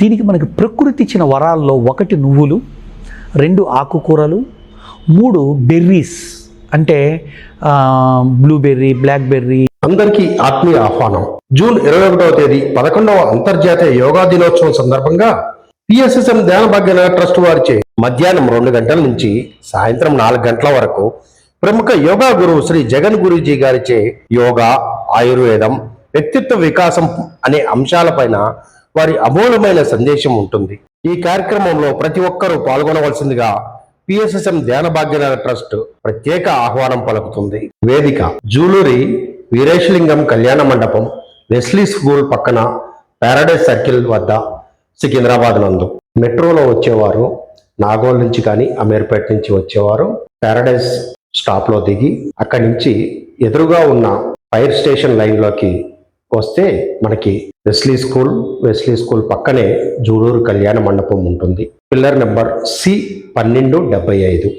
దీనికి మనకి ప్రకృతి ఇచ్చిన వరాల్లో 1 నువ్వులు, 2 ఆకుకూరలు, 3 బెర్రీస్ అంటే బ్లూబెర్రీ, బ్లాక్బెర్రీ. అందరికీ ఆత్మీయ ఆహ్వానం. జూన్ 21వ తేదీ 11వ అంతర్జాతీయ యోగా దినోత్సవం సందర్భంగా పిఎస్ఎస్ఎం ధ్యాన భాగ్యనగర్ ట్రస్ట్ వారిచే మధ్యాహ్నం 2 గంటల నుంచి సాయంత్రం 4 గంటల వరకు ప్రముఖ యోగా గురువు శ్రీ జగన్ గురూజీ గారిచే యోగా, ఆయుర్వేదం, వ్యక్తిత్వ వికాసం అనే అంశాలపైన వారి అమూల్యమైన సందేశం ఉంటుంది. ఈ కార్యక్రమంలో ప్రతి ఒక్కరూ పాల్గొనవలసిందిగా పిఎస్ఎస్ఎం ధ్యాన భాగ్యనగర్ ట్రస్ట్ ప్రత్యేక ఆహ్వానం పలుకుతుంది. వేదిక జూలూరి వీరేశలింగం కళ్యాణ మండపం, వెస్లీ స్కూల్ పక్కన, పారాడైజ్ సర్కిల్ వద్ద, సికింద్రాబాద్ నందు. మెట్రోలో వచ్చేవారు నాగోల్ నుంచి కానీ అమీర్పేట నుంచి వచ్చేవారు పారాడైజ్ స్టాప్లో దిగి అక్కడి నుంచి ఎదురుగా ఉన్న ఫైర్ స్టేషన్ లైన్లోకి వస్తే మనకి వెస్లీ స్కూల్ పక్కనే జూలూరు కళ్యాణ మండపం ఉంటుంది. Pillar number C1275.